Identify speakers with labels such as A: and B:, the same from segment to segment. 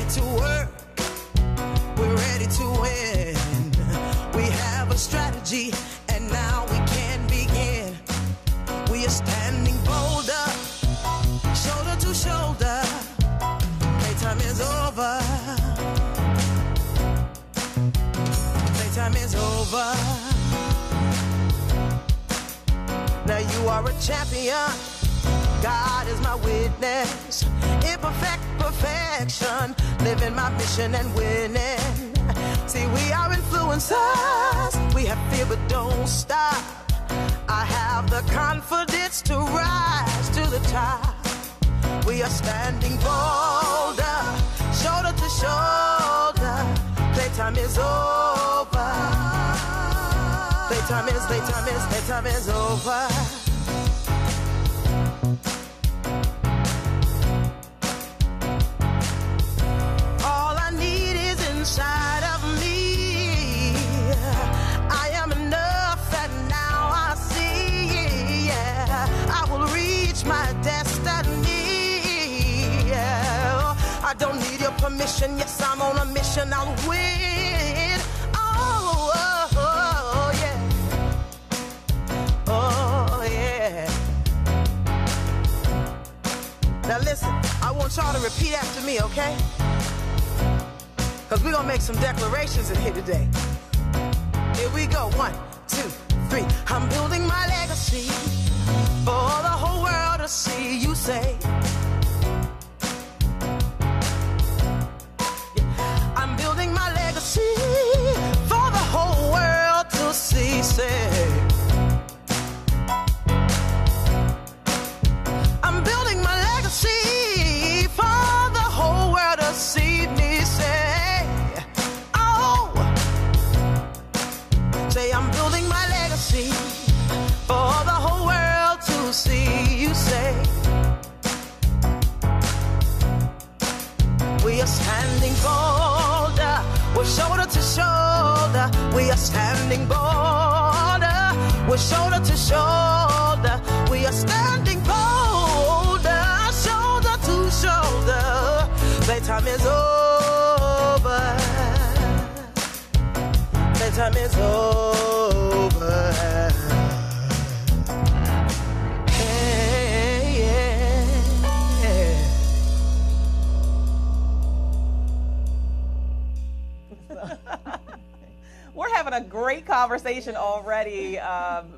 A: to work. We're ready to win. We have a strategy, and now we can begin. We are standing bolder, shoulder to shoulder. Playtime is over. Playtime is over. Now you are a champion. God is my witness. Imperfect perfection. Living my mission and winning. See, we are influencers. We have fear but don't stop. I have the confidence to rise to the top. We are standing bolder, shoulder to shoulder. Playtime is over. Playtime is over. All I need is inside of me. I am enough and now I see. Yeah, I will reach my destiny. Yeah, I don't need your permission. Yes, I'm on a mission. I'll win. Oh, oh, oh yeah. Oh, yeah. Now listen, I want y'all to repeat after me, okay? Because we're going to make some declarations in here today. Here we go. 1, 2, 3. I'm building my legacy for the whole world to see. You say. Yeah. I'm building my legacy for the whole world to see. Say. I'm building my legacy for the whole world to see me. Say. Oh. Say, I'm building my legacy for the whole world to see. You say. We are standing bolder. We're shoulder to shoulder. We are standing bolder. We're shoulder to shoulder. We are standing bolder. Shoulder to shoulder. Playtime is over. Playtime is over. Hey, yeah, yeah.
B: We're having a great conversation already,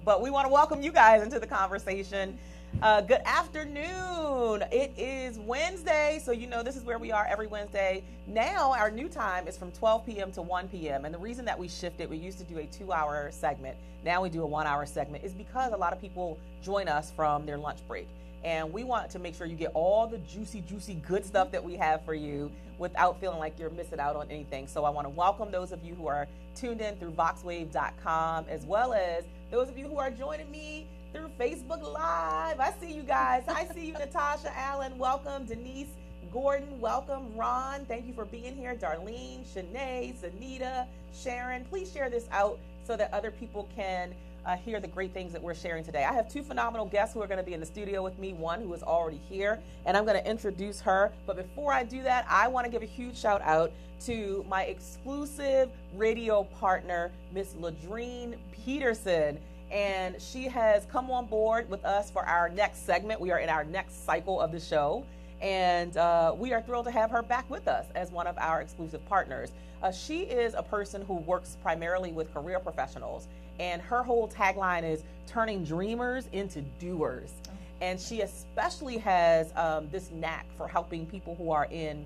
B: but we want to welcome you guys into the conversation. Good afternoon. It is Wednesday, so you know this is where we are every Wednesday. Now our new time is from 12 p.m. to 1 p.m. And the reason that we shifted, we used to do a 2-hour segment. Now we do a 1-hour segment is because a lot of people join us from their lunch break. And we want to make sure you get all the juicy, good stuff that we have for you without feeling like you're missing out on anything. So I want to welcome those of you who are tuned in through voxwave.com, as well as those of you who are joining me through Facebook Live. I see you guys. I see you, Natasha Allen. Welcome. Denise Gordon. Welcome. Ron, thank you for being here. Darlene, Shanae, Zanita, Sharon. Please share this out so that other people can hear the great things that we're sharing today. I have 2 phenomenal guests who are going to be in the studio with me, one who is already here, and I'm going to introduce her. But before I do that, I want to give a huge shout out to my exclusive radio partner, Miss Ladrine Peterson. And she has come on board with us for our next segment. We are in our next cycle of the show. And we are thrilled to have her back with us as one of our exclusive partners. She is a person who works primarily with career professionals. And her whole tagline is turning dreamers into doers. Oh. And she especially has this knack for helping people who are in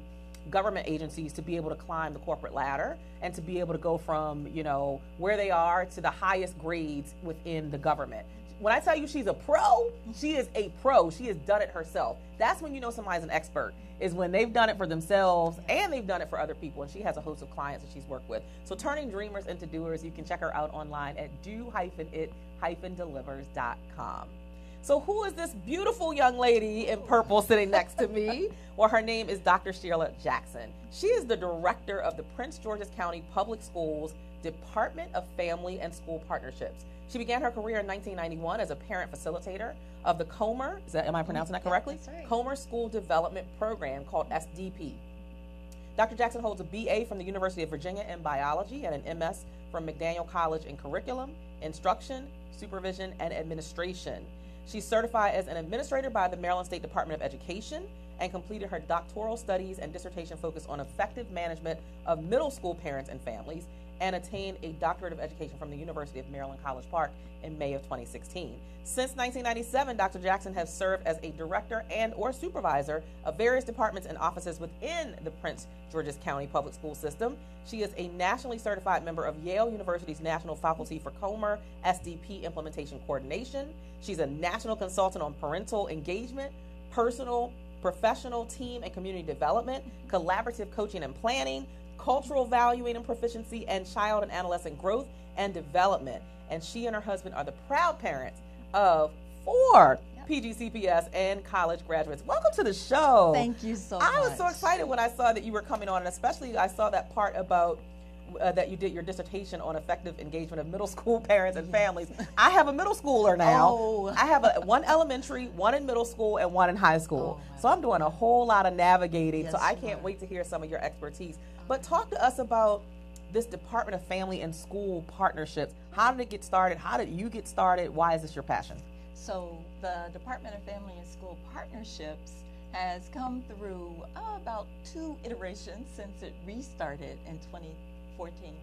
B: government agencies to be able to climb the corporate ladder and to be able to go from, you know, where they are to the highest grades within the government. When I tell you she's a pro, she is a pro. She has done it herself. That's when you know somebody's an expert, is when they've done it for themselves and they've done it for other people. And she has a host of clients that she's worked with. So turning dreamers into doers, you can check her out online at do-it-delivers.com. So who is this beautiful young lady in purple sitting next to me? Well, her name is Dr. Cheryl Jackson. She is the director of the Prince George's County Public Schools Department of Family and School Partnerships. She began her career in 1991 as a parent facilitator of the Comer, am I pronouncing that correctly?
C: That's right.
B: Comer School Development Program, called SDP. Dr. Jackson holds a BA from the University of Virginia in biology and an MS from McDaniel College in curriculum, instruction, supervision, and administration. She's certified as an administrator by the Maryland State Department of Education and completed her doctoral studies and dissertation focused on effective management of middle school parents and families, and attained a doctorate of education from the University of Maryland College Park in May of 2016. Since 1997, Dr. Jackson has served as a director and or supervisor of various departments and offices within the Prince George's County Public School System. She is a nationally certified member of Yale University's National Faculty for Comer SDP Implementation Coordination. She's a national consultant on parental engagement, personal, professional, team, and community development, collaborative coaching and planning, cultural valuing and proficiency, and child and adolescent growth and development. And she and her husband are the proud parents of 4 PGCPS and college graduates. Welcome to the show.
C: Thank you so much.
B: I was so excited when I saw that you were coming on, and especially I saw that part about that you did your dissertation on effective engagement of middle school parents and families. I have a middle schooler now.
C: Oh.
B: I have one elementary, one in middle school, and one in high school. So I'm doing a whole lot of navigating.
C: Yes,
B: so I can't wait to hear some of your expertise. But talk to us about this Department of Family and School partnerships. How did it get started? How did you get started? Why is this your passion?
C: So the Department of Family and School Partnerships has come through about 2 iterations since it restarted in 2014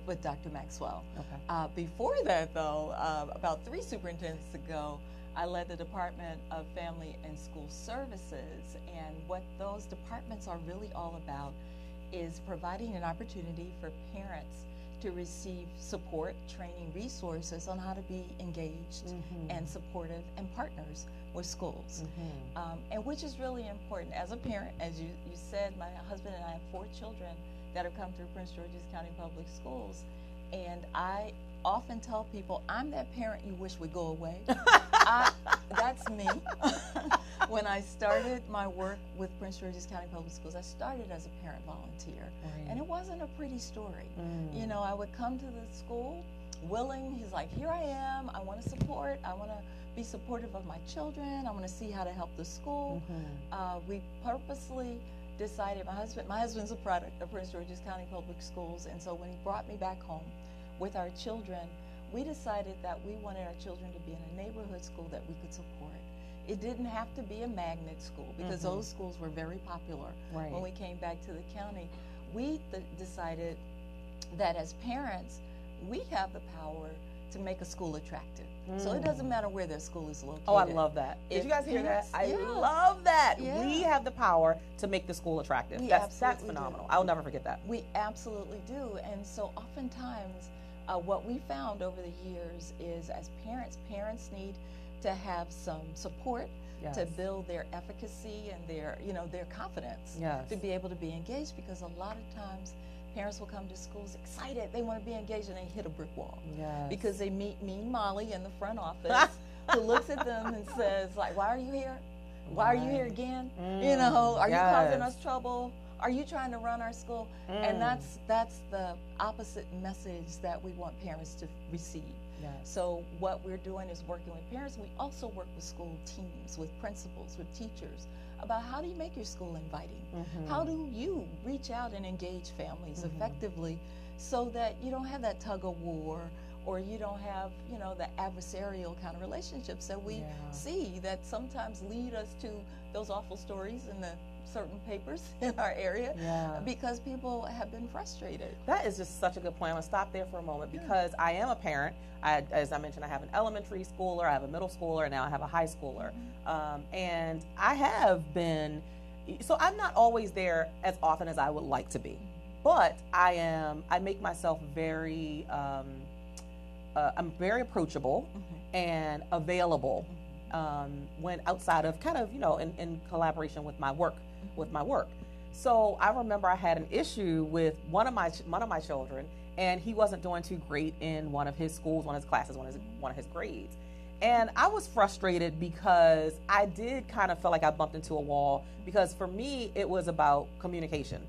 C: with Dr. Maxwell.
B: Okay.
C: Before that, though, about 3 superintendents ago, I led the Department of Family and School Services, and what those departments are really all about is providing an opportunity for parents to receive support, training, resources on how to be engaged and supportive and partners with schools. And which is really important. As a parent, as you said, my husband and I have 4 children that have come through Prince George's County Public Schools. And I often tell people, I'm that parent you wish would go away. That's me. When I started my work with Prince George's County Public Schools, I started as a parent volunteer.
B: Right.
C: And it wasn't a pretty story. You know, I would come to the school willing. He's like, here I am. I want to support. I want to be supportive of my children. I want to see how to help the school. We purposely decided, my husband's a product of Prince George's County Public Schools, and so when he brought me back home with our children, we decided that we wanted our children to be in a neighborhood school that we could support. It didn't have to be a magnet school, because those schools were very popular when we came back to the county. We decided that as parents, we have the power to make a school attractive. So it doesn't matter where their school is located.
B: Oh, I love that. Did you guys hear that? I love that. We have the power to make the school attractive. That's phenomenal. I'll never forget that.
C: We absolutely do. And so oftentimes what we found over the years is, as parents need to have some support to build their efficacy and their confidence to be able to be engaged, because a lot of times parents will come to schools excited, they want to be engaged, and they hit a brick wall because they meet Mean Molly in the front office who looks at them and says, like, why are you here? Why are you here again? You know, are you causing us trouble? Are you trying to run our school? And that's the opposite message that we want parents to receive. So what we're doing is working with parents. We also work with school teams, with principals, with teachers, about how do you make your school inviting? How do you reach out and engage families effectively so that you don't have that tug of war, or you don't have, the adversarial kind of relationships that we see that sometimes lead us to those awful stories in the certain papers in our area because people have been frustrated.
B: That is just such a good point. I'm going to stop there for a moment because I am a parent. As I mentioned, I have an elementary schooler, I have a middle schooler, and now I have a high schooler. And I have been, so I'm not always there as often as I would like to be, but I make myself very, I'm very approachable and available when outside of kind of, in collaboration with my work. So I remember I had an issue with one of my children, and he wasn't doing too great in one of his schools, one of his classes, one of his grades. And I was frustrated because I did kind of feel like I bumped into a wall, because for me it was about communication.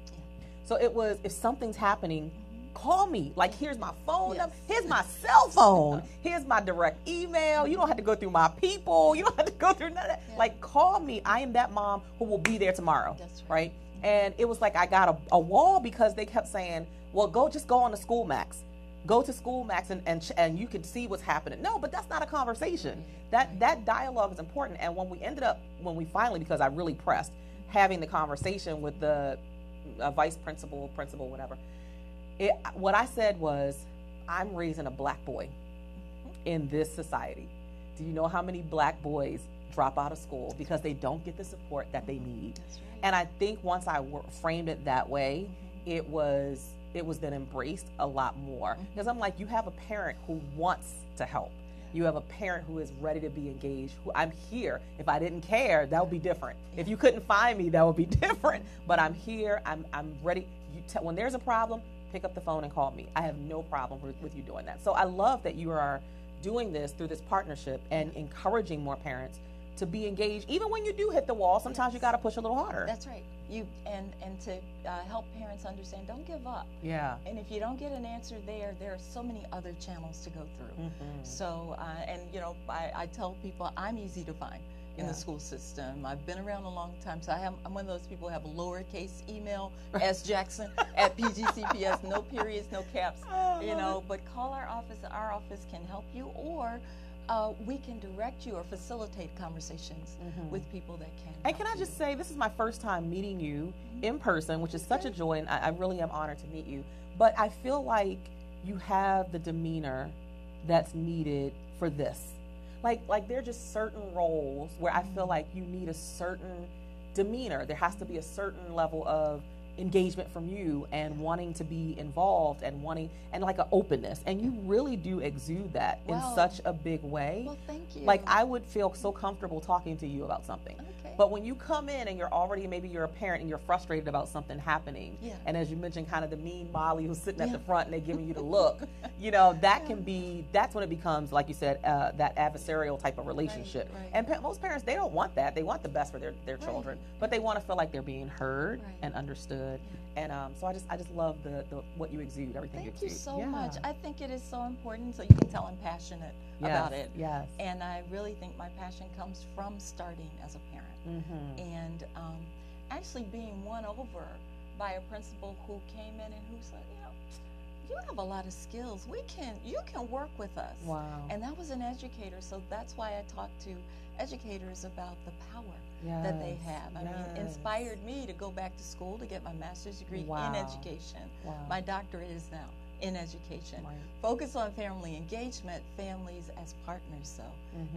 B: So it was, if something's happening, call me. Like, here's my phone
C: Yes.
B: number. Here's my cell phone. Here's my direct email. You don't have to go through my people. You don't have to go through none of that.
C: Yeah.
B: Like, call me. I am that mom who will be there tomorrow.
C: That's
B: right? And it was like I got a wall because they kept saying, well, just go on to School Max. Go to School Max and you can see what's happening. No, but that's not a conversation. That dialogue is important. And when we finally, because I really pressed, having the conversation with the vice principal, whatever, what I said was, I'm raising a black boy in this society. Do you know how many black boys drop out of school because they don't get the support that they need?
C: That's right.
B: And I think once I framed it that way, it was then embraced a lot more. Because I'm like, you have a parent who wants to help. You have a parent who is ready to be engaged. Who I'm here. If I didn't care, that would be different. If you couldn't find me, that would be different. But I'm here. I'm ready. When there's a problem, pick up the phone and call me. I have no problem with you doing that. So I love that you are doing this through this partnership and encouraging more parents to be engaged. Even when you do hit the wall, sometimes you got to push a little harder.
C: That's right. And to help parents understand, don't give up.
B: Yeah.
C: And if you don't get an answer there are so many other channels to go through. So, I tell people I'm easy to find in the school system. I've been around a long time, so I'm one of those people who have a lowercase email, sjackson at pgcps, no periods, no caps, but call our office. Our office can help you, or we can direct you or facilitate conversations with people that can.
B: And can I just say, this is my first time meeting you in person, which is such a joy, and I really am honored to meet you. But I feel like you have the demeanor that's needed for this. Like there are just certain roles where I feel like you need a certain demeanor. There has to be a certain level of engagement from you and wanting to be involved and like an openness, and you really do exude that in such a big way.
C: Well, thank you.
B: Like, I would feel so comfortable talking to you about something.
C: Okay.
B: But when you come in and maybe you're a parent and you're frustrated about something happening, and as you mentioned, kind of the mean Molly who's sitting at the front and they're giving you the look, that's when it becomes, like you said, that adversarial type of relationship.
C: Right.
B: And most parents, they don't want that. They want the best for their children, but they want to feel like they're being heard and understood. And so I just love the what you exude, everything you exude.
C: Thank you so much. I think it is so important, so you can tell I'm passionate about it.
B: Yes.
C: And I really think my passion comes from starting as a parent and actually being won over by a principal who came in and who said, you have a lot of skills. You can work with us.
B: Wow.
C: And that was an educator, so that's why I talk to educators about the power that they have. I mean, inspired me to go back to school to get my master's degree in education.
B: Wow.
C: My doctorate is now in education.
B: Right.
C: Focus on family engagement, families as partners,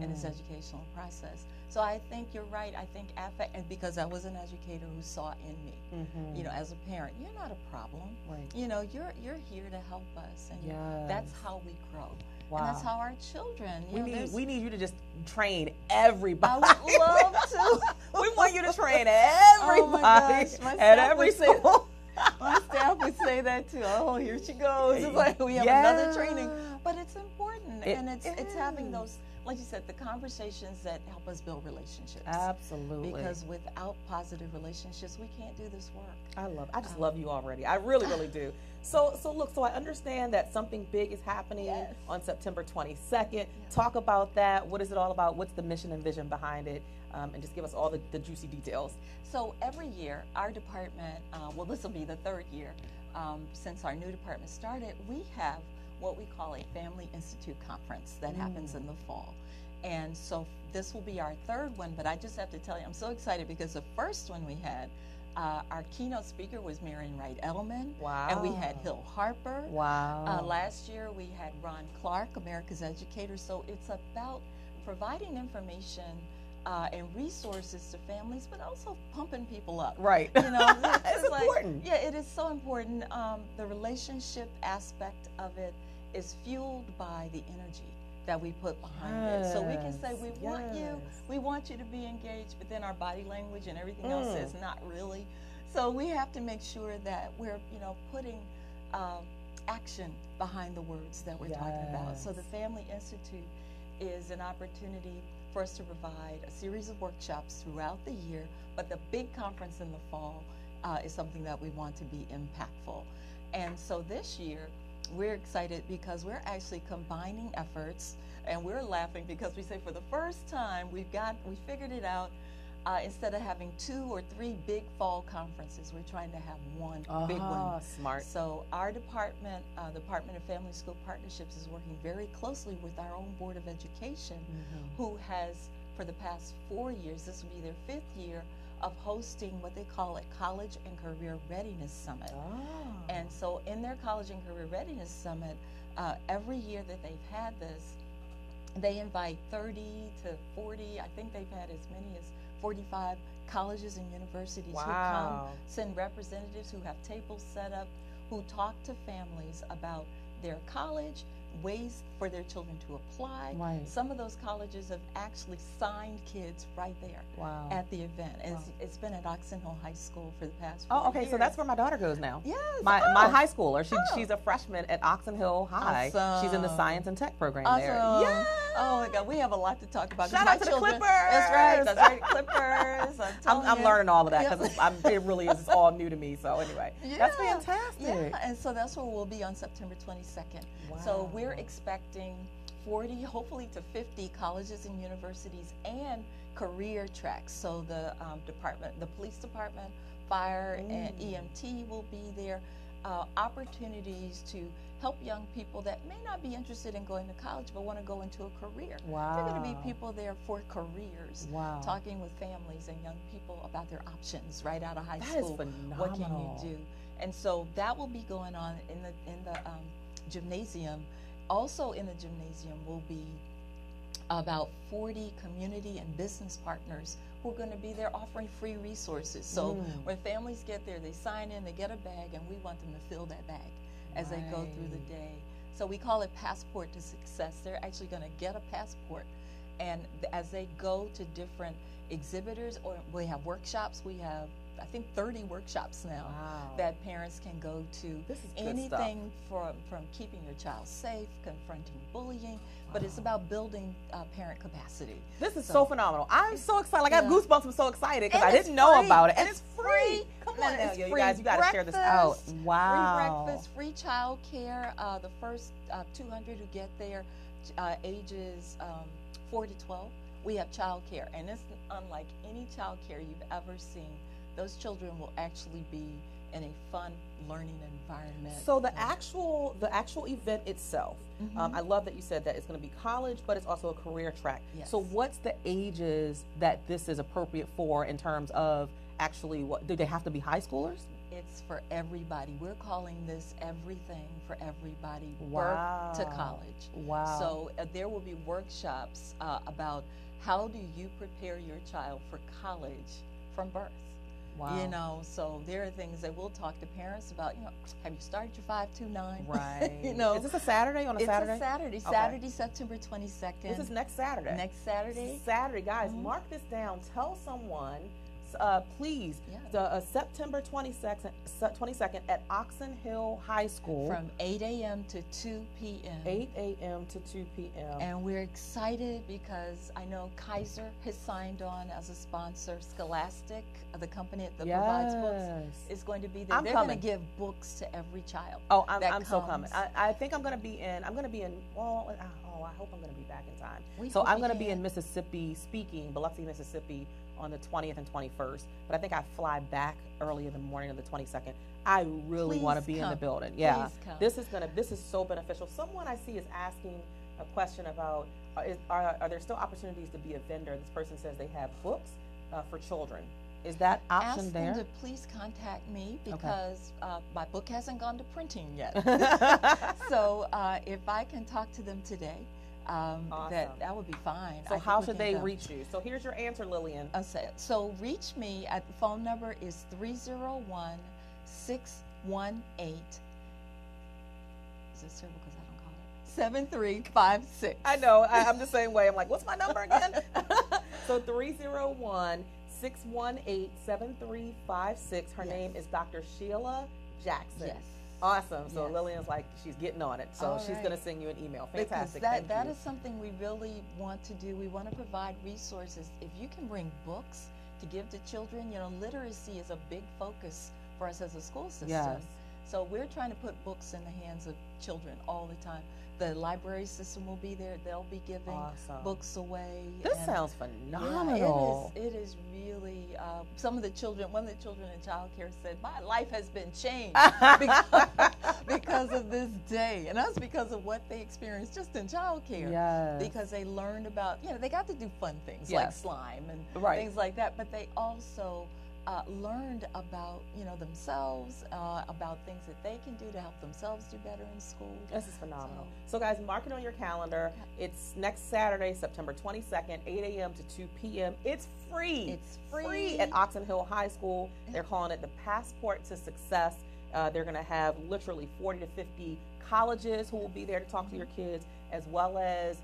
C: in this educational process. So I think you're right. I think and because I was an educator who saw in me, as a parent, you're not a problem.
B: Right.
C: You're here to help us, and that's how we grow.
B: Wow.
C: And that's how our children.
B: We need you to just train everybody.
C: I would love to.
B: We want you to train everybody
C: Oh my gosh,
B: at every school.
C: My staff would say that too. Oh, here she goes. It's like we have another training. But it's important. And it's having those, like you said, the conversations that help us build relationships.
B: Absolutely.
C: Because without positive relationships, we can't do this work.
B: I just love you already. I really, really do. So I understand that something big is happening on September 22nd. Yes. Talk about that. What is it all about? What's the mission and vision behind it? And just give us all the juicy details.
C: So every year, our department, this will be the third year since our new department started, we have what we call a Family Institute Conference that happens in the fall. And so this will be our third one, but I just have to tell you, I'm so excited because the first one we had, our keynote speaker was Marion Wright Edelman.
B: Wow.
C: And we had Hill Harper.
B: Wow.
C: Last year we had Ron Clark, America's Educator. So it's about providing information and resources to families, but also pumping people up.
B: Right.
C: It's
B: important.
C: Yeah, it is so important. The relationship aspect of it is fueled by the energy that we put behind it. So we can say we want you to be engaged, but then our body language and everything else says not really. So we have to make sure that we're putting action behind the words that we're talking about. So the Family Institute is an opportunity for us to provide a series of workshops throughout the year, but the big conference in the fall is something that we want to be impactful. And so this year, we're excited because we're actually combining efforts, and we're laughing because we say for the first time we figured it out. Instead of having 2 or 3 big fall conferences, we're trying to have one big one.
B: Smart.
C: So our department, Department of Family School Partnerships, is working very closely with our own Board of Education, who has, for the past 4 years, this will be their 5th year, of hosting what they call a College and Career Readiness Summit. And so in their College and Career Readiness Summit, every year that they've had this, they invite 30 to 40, I think they've had as many as 45 colleges and universities who come, send representatives who have tables set up, who talk to families about their college, ways for their children to apply. Some of those colleges have actually signed kids right there at the event. And it's been at Oxon Hill High School for the past 4 years.
B: So that's where my daughter goes now.
C: Yes.
B: My high schooler. She's a freshman at Oxon Hill High.
C: Awesome.
B: She's in the science and tech program there.
C: Yeah. Oh my God, we have a lot to talk about.
B: Shout out to the Clippers.
C: That's right, Clippers.
B: I'm learning all of that because it really is all new to me. So anyway, that's fantastic.
C: Yeah, and so that's where we'll be on September 22nd. So we're expecting 40, hopefully to 50 colleges and universities and career tracks. So the police department, fire and EMT will be there. Opportunities to help young people that may not be interested in going to college but want to go into a career. There are going to be people there for careers, talking with families and young people about their options right out of high school.
B: That is phenomenal.
C: What can you do? And so that will be going on in the gymnasium. Also in the gymnasium will be about 40 community and business partners who are going to be there offering free resources. So when families get there, they sign in, they get a bag, and we want them to fill that bag as they go through the day. So we call it Passport to Success. They're actually going to get a passport, and as they go to different exhibitors, or we have workshops, we have I think 30 workshops now that parents can go to.
B: This is
C: anything from keeping your child safe, confronting bullying, but it's about building parent capacity.
B: This is so phenomenal. I'm so excited. Like I have goosebumps. I'm so excited because I didn't know about it. And it's free. Come on now, you guys, you got to share this out. Wow.
C: Free breakfast, free child care. The first 200 who get there, ages 4 to 12, we have child care. And it's unlike any child care you've ever seen. Those children will actually be in a fun learning environment.
B: So the actual event itself, I love that you said that it's going to be college, but it's also a career track.
C: Yes.
B: So what's the ages that this is appropriate for in terms of actually what, do they have to be high schoolers?
C: It's for everybody. We're calling this everything for everybody, birth to college.
B: Wow.
C: So there will be workshops about how do you prepare your child for college from birth.
B: Wow.
C: You know, so there are things that we'll talk to parents about. You know, have you started your 529?
B: Right.
C: You know,
B: is this a Saturday on a Saturday?
C: It's a Saturday.
B: Okay.
C: Saturday, September 22nd.
B: This is next Saturday.
C: Next Saturday.
B: Saturday, guys. Mark this down. Tell someone, please. The September 22nd at Oxon Hill High School.
C: From 8 a.m. to 2 p.m.
B: 8 a.m. to 2 p.m.
C: And we're excited because I know Kaiser has signed on as a sponsor. Scholastic, the company that provides books, is going to be there. They're going to give books to every child.
B: Oh, I'm so coming. I think I'm going to be in. Well, I hope I'm going to be back in time. I'm going to be in Mississippi speaking, Biloxi, Mississippi, on the 20th and 21st. But I think I fly back early in the morning of the 22nd. I really want to be in the building. Yeah, this is so beneficial. Someone I see is asking a question about are there still opportunities to be a vendor? This person says they have books for children. Is that option there?
C: Ask them to please contact me because my book hasn't gone to printing yet. So if I can talk to them today,
B: awesome.
C: that would be fine.
B: So how should they reach you? So here's your answer, Lillian.
C: So reach me at the phone number is 301-618. Is this terrible because I don't call it? 7356.
B: I know. I'm the same way. I'm like, what's my number again? So 301-618-7356. Her name is Dr. Sheila Jackson.
C: Yes.
B: Awesome. So Lillian's like, she's getting on it. So she's going to send you an email. Fantastic.
C: Because that is something we really want to do. We want to provide resources. If you can bring books to give to children, you know, literacy is a big focus for us as a school system.
B: Yes.
C: So we're trying to put books in the hands of children all the time. The library system will be there. They'll be giving books away.
B: This sounds phenomenal.
C: Yeah, it is really, one of the children in child care said, my life has been changed because of this day. And that's because of what they experienced just in child care.
B: Yes.
C: Because they learned about, they got to do fun things like slime and things like that. But they also learned about themselves, about things that they can do to help themselves do better in school.
B: This is phenomenal. So guys, mark it on your calendar. It's next Saturday, September 22nd, 8 a.m. to 2 p.m. It's free.
C: It's free
B: at Oxon Hill High School. They're calling it the Passport to Success. They're going to have literally 40 to 50 colleges who will be there to talk to your kids, as well as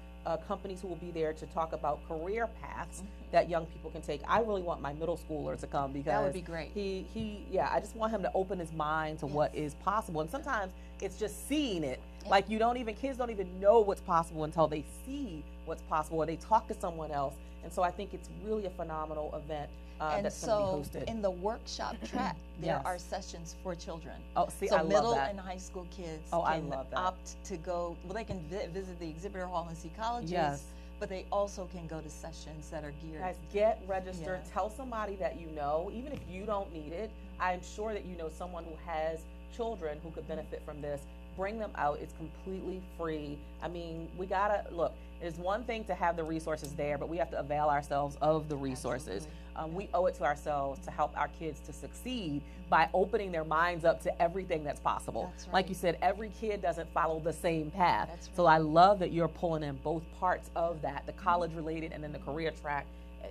B: companies who will be there to talk about career paths that young people can take. I really want my middle schooler to come because
C: that would be great.
B: I just want him to open his mind to what is possible. And sometimes it's just seeing it. Like kids don't even know what's possible until they see what's possible or they talk to someone else. And so I think it's really a phenomenal event that's going to be hosted.
C: In the workshop track, there are sessions for children.
B: Oh, see,
C: so
B: I love
C: middle
B: that.
C: and high school kids
B: can
C: opt to go. Well, they can visit the exhibitor hall and see colleges, but they also can go to sessions that are geared.
B: Guys, get registered. Tell somebody that you know, even if you don't need it. I'm sure that you know someone who has children who could benefit from this. Bring them out. It's completely free. I mean, we gotta look. There's one thing to have the resources there, but we have to avail ourselves of the resources. We owe it to ourselves to help our kids to succeed by opening their minds up to everything that's possible.
C: That's right.
B: Like you said, every kid doesn't follow the same path.
C: That's right.
B: So I love that you're pulling in both parts of that, the college related and then the career track.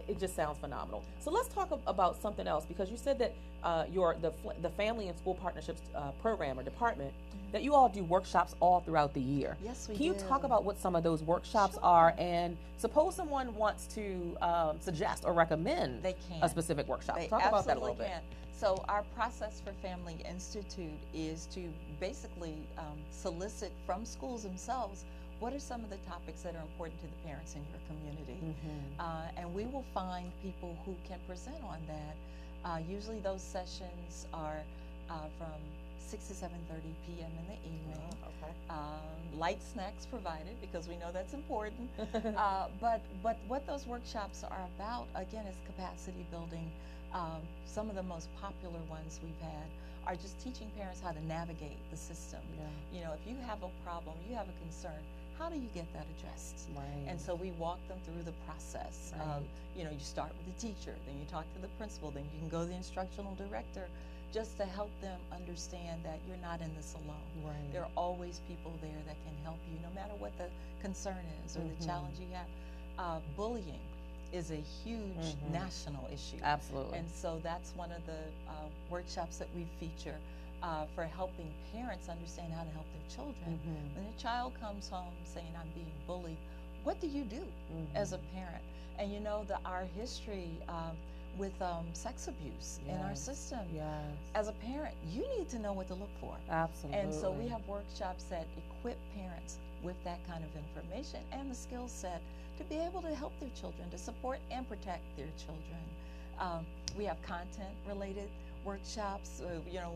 B: It just sounds phenomenal. So let's talk about something else, because you said that the Family and School Partnerships program or department, that you all do workshops all throughout the year.
C: Yes, we
B: do. Can you talk about what some of those workshops are? And suppose someone wants to suggest or recommend a specific workshop. Talk about that a little bit.
C: So our process for Family Institute is to basically solicit from schools themselves what are some of the topics that are important to the parents in your community. And we will find people who can present on that. Usually those sessions are from 6 to 7:30 p.m. in the evening. Light snacks provided, because we know that's important. But what those workshops are about, again, is capacity building. Some of the most popular ones we've had are just teaching parents how to navigate the system. You know, if you have a problem, you have a concern, how do you get that addressed? And so we walk them through the process. You start with the teacher, then you talk to the principal, then you can go to the instructional director, just to help them understand that you're not in this alone. There are always people there that can help you, no matter what the concern is or the challenge you have. Bullying is a huge national issue.
B: Absolutely.
C: And so that's one of the workshops that we feature for helping parents understand how to help their children. When a child comes home saying, I'm being bullied, what do you do as a parent? And our history with sex abuse in our system. As a parent, you need to know what to look for.
B: Absolutely.
C: And so we have workshops that equip parents with that kind of information and the skill set to be able to help their children, to support and protect their children. We have content related workshops.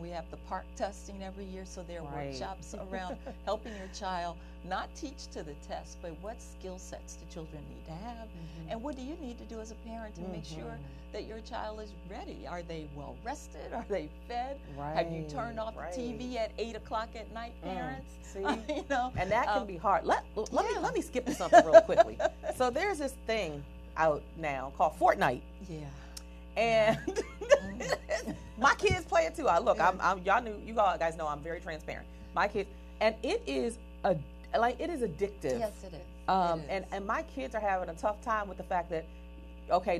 C: We have the park testing every year, so there are workshops around helping your child not teach to the test, but what skill sets do children need to have, and what do you need to do as a parent to make sure that your child is ready? Are they well rested? Are they fed? Have you turned off the TV at 8 o'clock at night, parents?
B: See? And that can be hard. Let me skip to something real quickly. So there's this thing out now called Fortnite. And my kids play it too. You guys know I'm very transparent. My kids, and it is addictive.
C: Yes, it is.
B: And my kids are having a tough time with the fact that,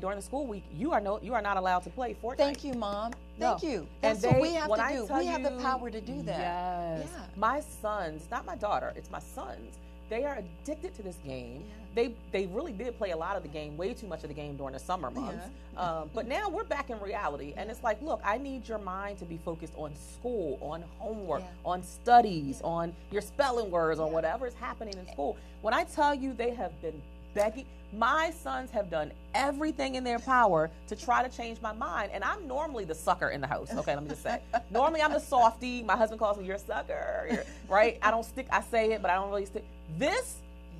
B: during the school week, you are not allowed to play Fortnite.
C: Thank you, Mom. Thank you. That's what we have to do. We have the power to do that.
B: Yes. Yeah. My sons, not my daughter, it's my sons. They are addicted to this game. They really did play a lot of the game, way too much of the game during the summer months. But now we're back in reality, and it's like, look, I need your mind to be focused on school, on homework, on studies, on your spelling words, on whatever's happening in school. When I tell you they have been begging, My sons have done everything in their power to try to change my mind. And I'm normally the sucker in the house. Okay, let me just say. Normally I'm the softie. My husband calls me, you're a sucker. Right? I say it, but I don't really stick. This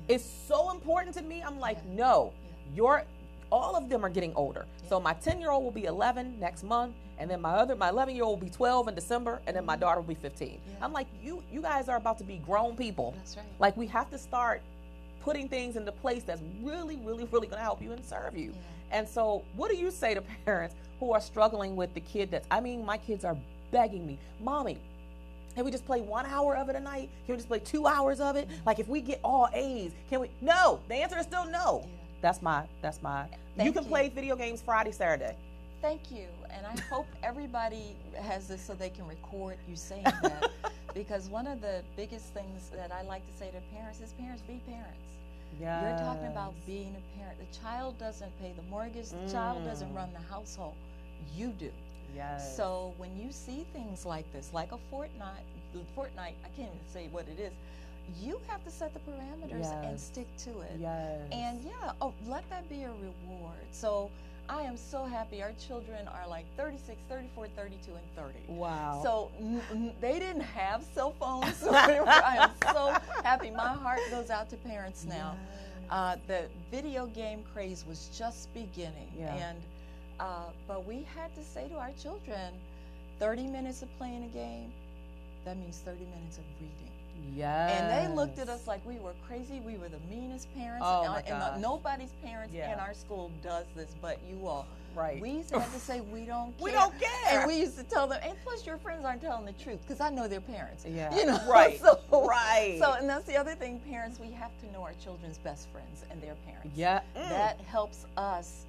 B: is so important to me. I'm like, no, all of them are getting older. So my 10-year-old will be 11 next month. And then my 11-year-old will be 12 in December. And then my daughter will be 15. I'm like, you guys are about to be grown people.
C: That's right.
B: Like, we have to start putting things into place that's really, really, really going to help you and serve you. And so what do you say to parents who are struggling with the kid my kids are begging me, Mommy, can we just play 1 hour of it a night? Can we just play 2 hours of it? Like, if we get all A's, can we? No, the answer is still no. That's my, you can play video games Friday, Saturday.
C: Thank you. And I hope everybody has this so they can record you saying that. Because one of the biggest things that I like to say to parents is, parents, be parents. Yes. You're talking about being a parent. The child doesn't pay the mortgage. The child doesn't run the household. You do.
B: Yes.
C: So when you see things like this, like a Fortnite, I can't even say what it is, you have to set the parameters and stick to it.
B: Yes.
C: And let that be a reward. So I am so happy. Our children are like 36, 34, 32, and 30.
B: Wow.
C: So they didn't have cell phones. So I am so happy. My heart goes out to parents now. The video game craze was just beginning. And but we had to say to our children, 30 minutes of playing a game, that means 30 minutes of reading.
B: Yes.
C: And they looked at us like we were crazy. We were the meanest parents. And nobody's parents in our school does this but you all.
B: Right.
C: We used to have to say, we don't care.
B: We don't care.
C: And we used to tell them, and plus your friends aren't telling the truth because I know their parents.
B: Yeah.
C: Right.
B: Right.
C: So, and that's the other thing, parents, we have to know our children's best friends and their parents.
B: Yeah.
C: That helps us.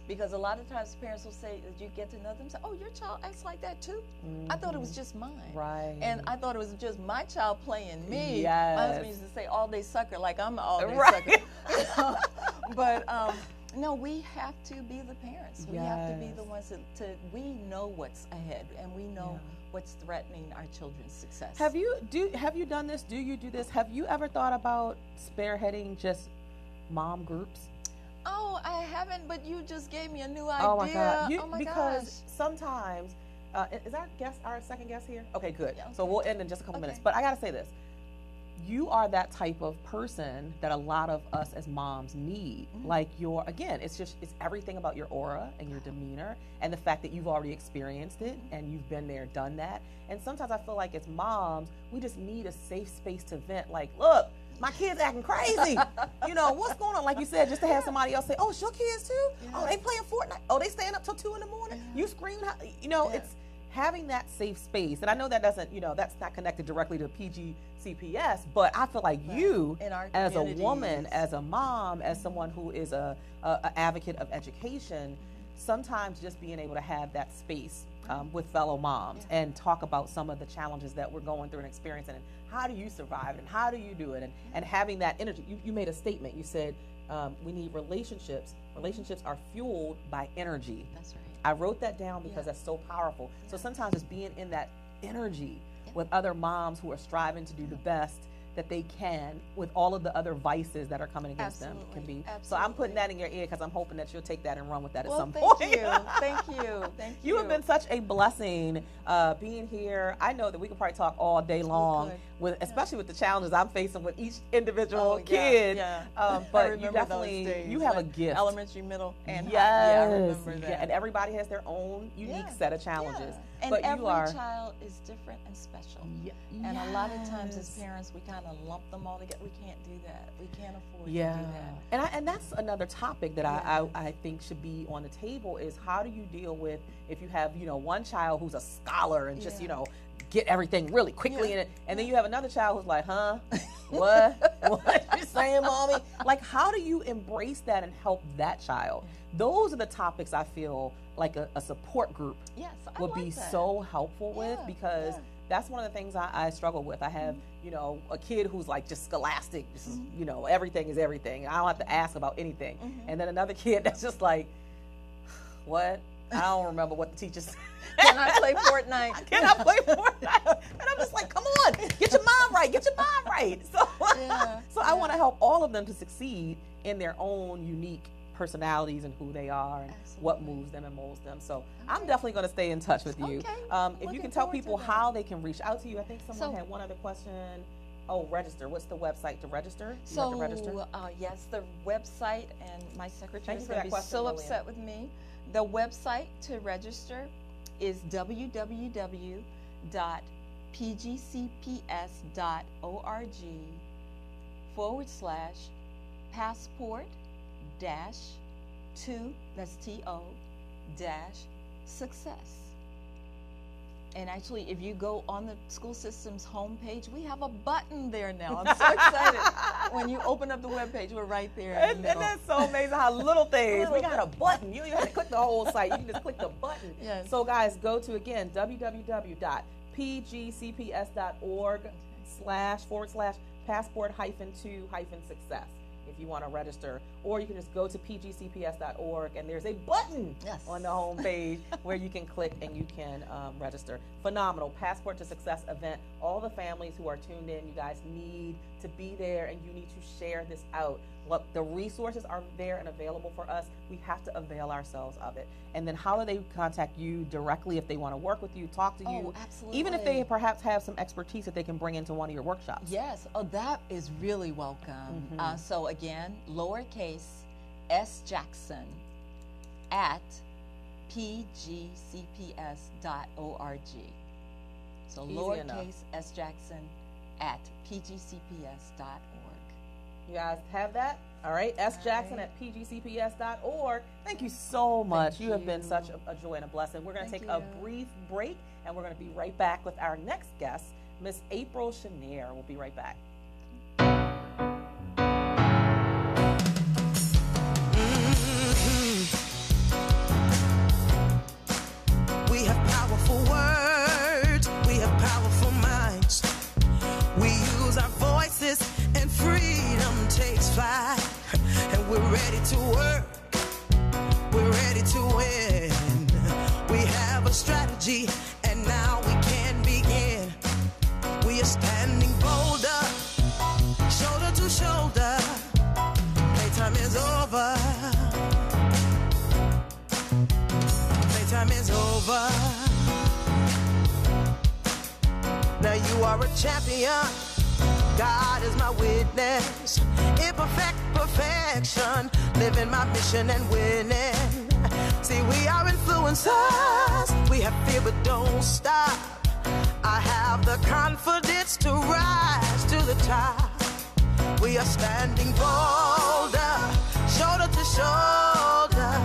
C: Because a lot of times parents will say, as you get to know them, say, oh, your child acts like that too? I thought it was just mine.
B: Right.
C: And I thought it was just my child playing me.
B: Yes.
C: My husband used to say, all day sucker, like I'm all day sucker. But no, we have to be the parents. We have to be the ones we know what's ahead and we know what's threatening our children's success.
B: Have you done this? Do you do this? Have you ever thought about spearheading just mom groups?
C: Oh, I haven't, but you just gave me a new idea.
B: Oh my God!
C: Gosh.
B: Sometimes, is our second guest here? Okay, good.
C: Yeah, okay.
B: So we'll end in just a couple minutes. But I gotta say this: you are that type of person that a lot of us as moms need. Like it's everything about your aura and your demeanor, and the fact that you've already experienced it and you've been there, done that. And sometimes I feel like as moms, we just need a safe space to vent. Like, look, my kid's acting crazy. What's going on? Like you said, just to have somebody else say, oh, it's your kids too? Oh, they playing Fortnite? Oh, they staying up till 2 in the morning? You screaming? It's having that safe space. And I know that doesn't, that's not connected directly to PGCPS, but I feel like you, as a woman, as a mom, as someone who is a advocate of education, sometimes just being able to have that space with fellow moms and talk about some of the challenges that we're going through and experiencing, and how do you survive and how do you do it, and having that energy. You made a statement. You said we need relationships. Relationships are fueled by energy.
C: That's right.
B: I wrote that down because that's so powerful. So sometimes it's being in that energy with other moms who are striving to do the best that they can with all of the other vices that are coming against them can be.
C: Absolutely.
B: So I'm putting that in your ear because I'm hoping that you'll take that and run with that at some
C: point.
B: Thank
C: you.
B: You have been such a blessing being here. I know that we could probably talk all day long, especially with the challenges I'm facing with each individual kid. But you definitely, you have a gift.
C: Elementary, middle, and
B: high.
C: I remember that.
B: And everybody has their own unique set of challenges.
C: And
B: but
C: every child is different and special. And a lot of times as parents, we kind of lump them all together. We can't do that. We can't afford to do that.
B: And that's another topic that I think should be on the table is how do you deal with if you have, one child who's a scholar and just, get everything really quickly in it. And then you have another child who's like, huh? What? What you saying, mommy? Like, how do you embrace that and help that child? Those are the topics I feel like a support group would be so helpful with, because that's one of the things I struggle with. I have, a kid who's like just scholastic, just, everything is everything. I don't have to ask about anything. And then another kid that's just like, what? I don't remember what the teacher said.
C: Can I play Fortnite?
B: Can I play Fortnite? And I'm just like, come on, get your mind right, get your mind right. So, so I want to help all of them to succeed in their own unique personalities and who they are and what moves them and molds them. So I'm definitely going to stay in touch with you. If you can tell people how they can reach out to you. I think someone had one other question. Oh, register. What's the website to register?
C: Yes, the website, and my secretary is going to be so upset with me. The website to register is www.pgcps.org/passport-to, that's T-O, -success. And actually, if you go on the school system's homepage, we have a button there now. I'm so excited. When you open up the webpage, we're right there.
B: And that's so amazing how little things. We got a button. You don't even have to click the whole site. You can just click the button.
C: Yes.
B: So guys, go to, again, www.pgcps.org/passport-to-success. If you want to register, or you can just go to pgcps.org and there's a button on the home page where you can click and you can register. Phenomenal Passport to Success event. All the families who are tuned in, you guys need to be there and you need to share this out. Look, the resources are there and available for us. We have to avail ourselves of it. And then how do they contact you directly if they want to work with you, talk to you?
C: Absolutely.
B: Even if they perhaps have some expertise that they can bring into one of your workshops.
C: Yes. Oh, that is really welcome. So again, lowercase s Jackson at pgcps.org. So
B: Easy
C: lowercase
B: enough.
C: s Jackson at pgcps.org.
B: You guys have that? All right. Jackson at pgcps.org. Thank you so much. You have been such a joy and a blessing. We're going to take a brief break, and we're going to be right back with our next guest, Miss April Chenier. We'll be right back.
A: We have powerful words. We have powerful minds. We use our voices and freedom takes flight. And we're ready to work. We're ready to win. We have a strategy and now we can begin. We are standing bolder, shoulder to shoulder. Playtime is over. Playtime is over. Now you are a champion. God is my witness. Imperfect perfection. Living my mission and winning. See, we are influencers. We have fear but don't stop. I have the confidence to rise to the top. We are standing bolder, shoulder to shoulder.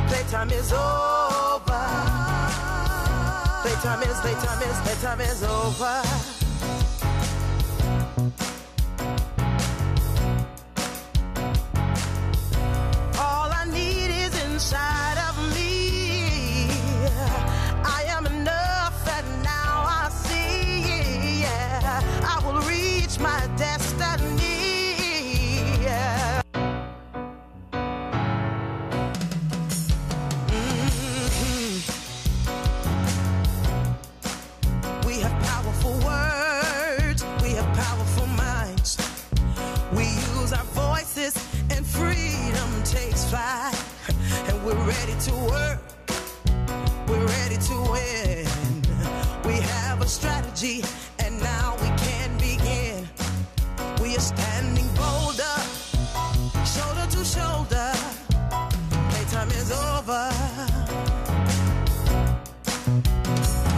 A: Playtime is over. Playtime is over. All I need is inside of me. I am enough and now I see. Yeah, I will reach my destiny. Yeah. We have powerful words. We have powerful minds. We use our voices and freedom takes flight. And we're ready to work. We're ready to win. We have a strategy and now we can begin. We are standing bolder, shoulder to shoulder. Playtime is over.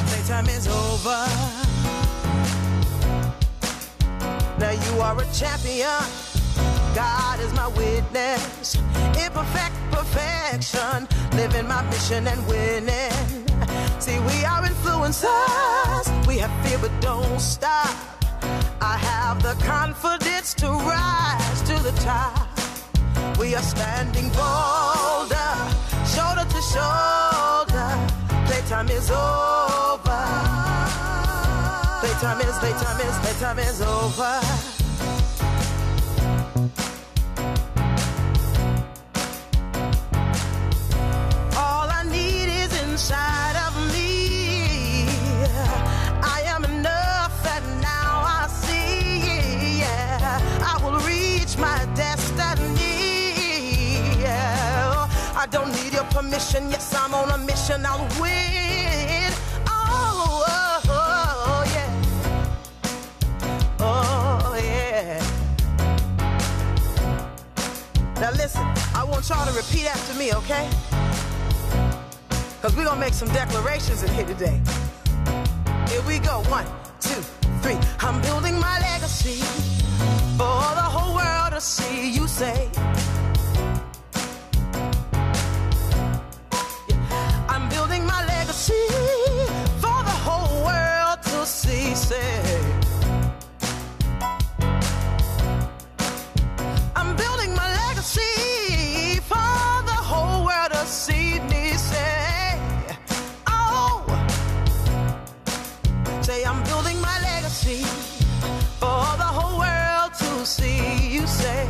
A: Playtime is over. Now you are a champion. God is my witness. Imperfect perfection. Living my mission and winning. See, we are influencers. We have fear but don't stop. I have the confidence to rise to the top. We are standing bolder, shoulder to shoulder. Playtime is over. Playtime is over. All I need is inside of me. I am enough and now I see. Yeah, I will reach my destiny. a mission, yes, I'm on a mission, I'll win. Oh, oh, oh, yeah. Oh, yeah. Now listen, I want y'all to repeat after me, okay? Because we're going to make some declarations in here today. Here we go. 1, 2, 3. I'm building my legacy for the whole world to see. You say, I'm building my legacy for the whole world to see. Say, I'm building my legacy for the whole world to see me. Say, oh, say, I'm building my legacy for the whole world to see. You say,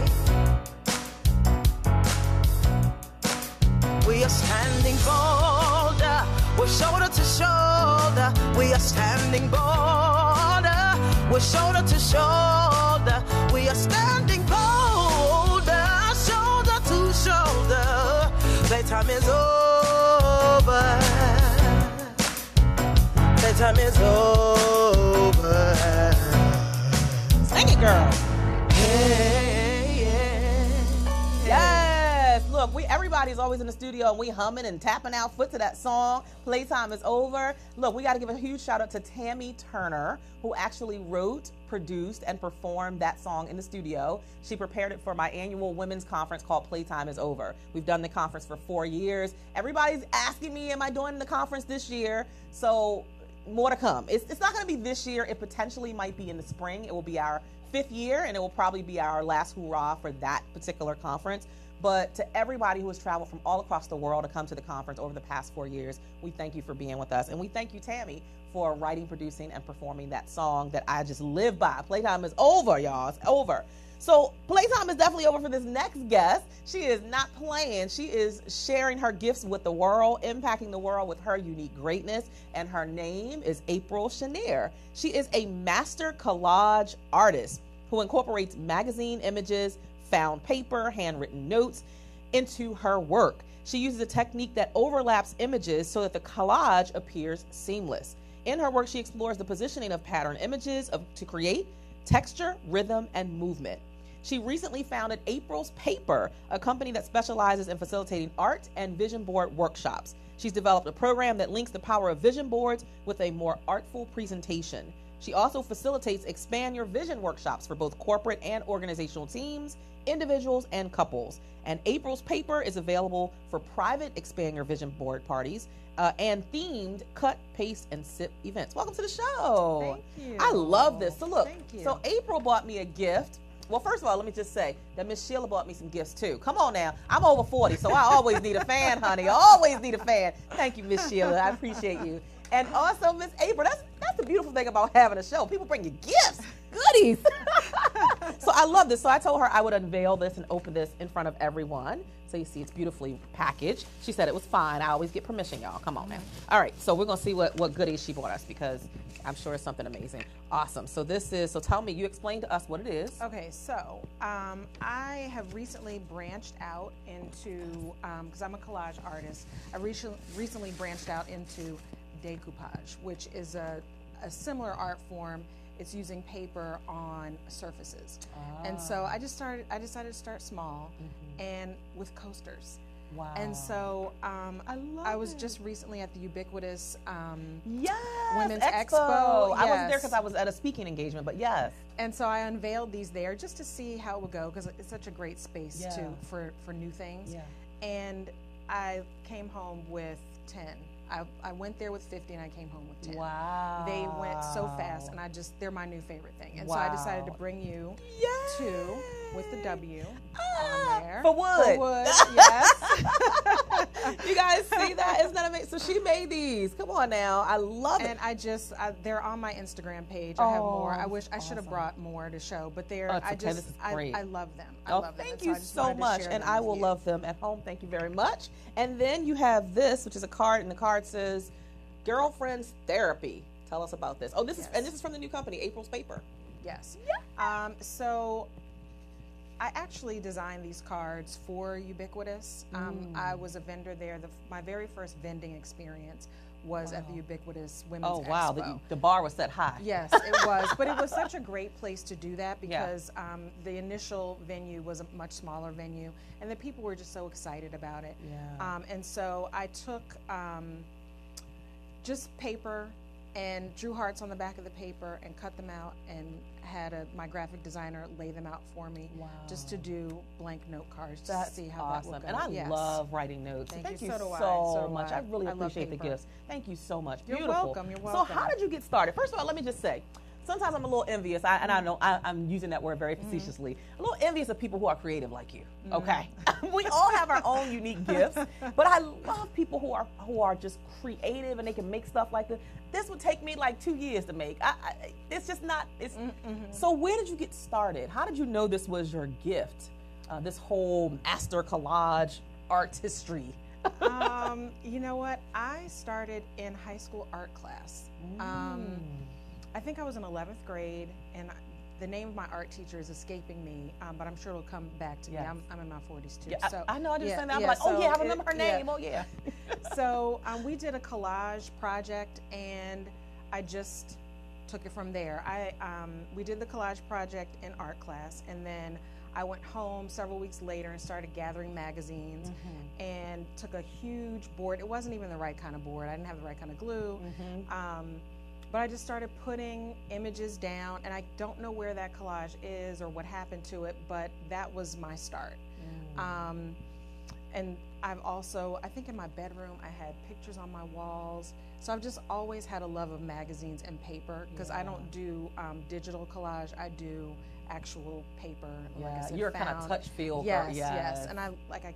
A: we are standing bolder, we're shoulder to shoulder. We are standing bolder, we're shoulder to shoulder. We are standing bolder, shoulder to shoulder. Playtime is over. Playtime is over.
B: Sing it, girl.
A: Hey, yeah.
B: Yes. Look, everybody's always in the studio and we humming and tapping our foot to that song. Playtime is over. Look, we got to give a huge shout out to Tammy Turner, who actually wrote, produced, and performed that song in the studio. She prepared it for my annual women's conference called Playtime is Over. We've done the conference for 4 years. Everybody's asking me, am I doing the conference this year? So more to come. It's not going to be this year. It potentially might be in the spring. It will be our 5th year, and it will probably be our last hurrah for that particular conference. But to everybody who has traveled from all across the world to come to the conference over the past 4 years, we thank you for being with us. And we thank you, Tammy, for writing, producing, and performing that song that I just live by. Playtime is over, y'all. It's over. So playtime is definitely over for this next guest. She is not playing. She is sharing her gifts with the world, impacting the world with her unique greatness. And her name is April Chenier. She is a master collage artist who incorporates magazine images, found paper, handwritten notes into her work. She uses a technique that overlaps images so that the collage appears seamless. In her work, she explores the positioning of pattern images to create texture, rhythm, and movement. She recently founded April's Paper, a company that specializes in facilitating art and vision board workshops. She's developed a program that links the power of vision boards with a more artful presentation. She also facilitates Expand Your Vision workshops for both corporate and organizational teams, individuals, and couples. And April's Paper is available for private Expand Your Vision board parties and themed cut, paste, and sip events. Welcome to the show.
C: Thank you.
B: I love this. So look,
C: Thank you.
B: so April bought me a gift. Well, first of all, let me just say that Miss Sheila bought me some gifts too. Come on now. I'm over 40, so I always need a fan, honey. I always need a fan. Thank you, Miss Sheila. I appreciate you. And also Miss April. That's the beautiful thing about having a show. People bring you gifts, goodies. So I love this. So I told her I would unveil this and open this in front of everyone. So you see it's beautifully packaged. She said it was fine. I always get permission, y'all. Come on now. All right, so we're going to see what goodies she bought us because I'm sure it's something amazing. Awesome. So so tell me, you explain to us what it is.
D: Okay, so I have recently branched out into, because I'm a collage artist, I recently branched out into decoupage, which is a similar art form. It's using paper on surfaces. And so I decided to start small and with coasters.
B: Wow.
D: And so I was just recently at the ubiquitous Women's Expo.
B: I wasn't there because I was at a speaking engagement, but yes.
D: And so I unveiled these there just to see how it would go because it's such a great space for new things.
B: Yeah.
D: And I came home with 10. I went there with 50 and I came home with 10.
B: Wow.
D: They went so fast and they're my new favorite thing. And so I decided to bring you 2 with the W on there.
B: For wood.
D: For wood, yes.
B: You guys see that? Isn't that amazing? So she made these. Come on now. I love it.
D: And they're on my Instagram page. I have more. I wish I should have brought more to show, but
B: This is great.
D: I love them. I love them.
B: Thank you so much. And I will love them at home. Thank you very much. And then you have this, which is a card, and the card says, Girlfriend's Therapy. Tell us about this. Oh, this is from the new company, April's Paper.
D: Yes. Yeah. So I actually designed these cards for Ubiquitous. I was a vendor there. My very first vending experience was at the Ubiquitous Women's Expo.
B: Oh, wow. The bar was set high.
D: Yes, it was. But it was such a great place to do that because the initial venue was a much smaller venue, and the people were just so excited about it.
B: Yeah.
D: And so I took just paper and drew hearts on the back of the paper and cut them out and had my graphic designer lay them out for me just to do blank note cards to see how that would go.
B: And I love writing notes.
D: Thank you
B: so much. I really appreciate the gifts. Thank you so much.
D: You're
B: Beautiful.
D: welcome. You're welcome.
B: So how did you get started? First of all, let me just say, sometimes I'm a little envious, and I know I'm using that word very facetiously, a little envious of people who are creative like you, okay? We all have our own unique gifts, but I love people who are just creative and they can make stuff like this. This would take me like 2 years to make. It's just not, So where did you get started? How did you know this was your gift, this whole master collage artistry?
D: You know what? I started in high school art class. I think I was in 11th grade, and the name of my art teacher is escaping me, but I'm sure it'll come back to me. I'm in my 40s too.
B: Yeah,
D: so
B: I know. I just said that. I'm like, I remember her name. Oh yeah.
D: So we did a collage project, and I just took it from there. We did the collage project in art class, and then I went home several weeks later and started gathering magazines and took a huge board. It wasn't even the right kind of board. I didn't have the right kind of glue. But I just started putting images down, and I don't know where that collage is or what happened to it, but that was my start. And I've also, I think in my bedroom, I had pictures on my walls. So I've just always had a love of magazines and paper, because I don't do digital collage. I do actual paper.
B: Yeah,
D: like I said,
B: you're kind of touch feel.
D: Yes. And I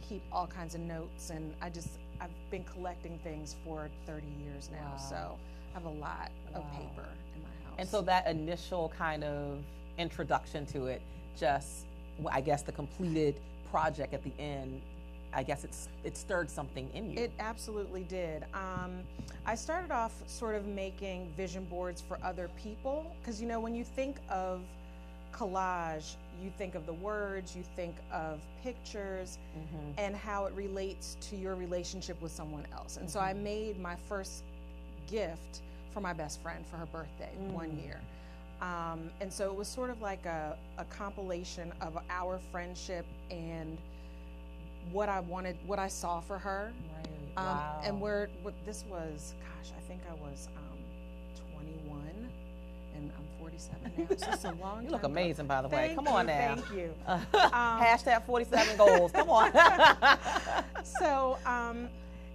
D: keep all kinds of notes, and I've been collecting things for 30 years now. So I have a lot of paper in my house.
B: And so that initial kind of introduction to it, I guess the completed project at the end, I guess it stirred something in you.
D: It absolutely did. I started off sort of making vision boards for other people, because when you think of collage, you think of the words, you think of pictures, and how it relates to your relationship with someone else. And so I made my first gift for my best friend for her birthday 1 year. And so it was sort of like a compilation of our friendship and what I saw for her.
B: Right.
D: And this was, I think I was 21, and I'm 47 now. It's just a long time.
B: You look amazing, by the way. Come on now.
D: Thank you.
B: Hashtag 47 goals. Come on.
D: So,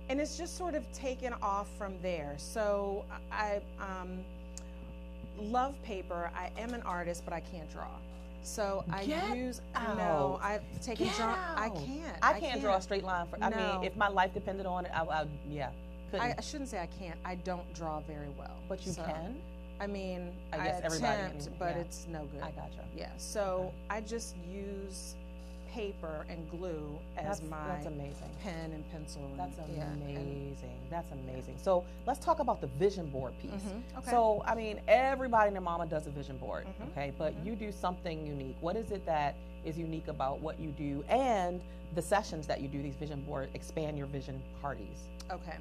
D: and it's just sort of taken off from there. So I love paper. I am an artist, but I can't draw. So I can't
B: draw a straight line. I mean, if my life depended on it,
D: I shouldn't say I can't. I don't draw very well.
B: But you can?
D: I mean,
B: I guess
D: attempt, but it's no good.
B: I gotcha.
D: Yeah, so I just use paper and glue as my pen and pencil.
B: That's amazing. That's amazing. So let's talk about the vision board piece.
D: Okay.
B: So, I mean, everybody and their mama does a vision board, okay? But you do something unique. What is it that is unique about what you do and the sessions that you do, these vision board, expand your vision parties?
D: Okay.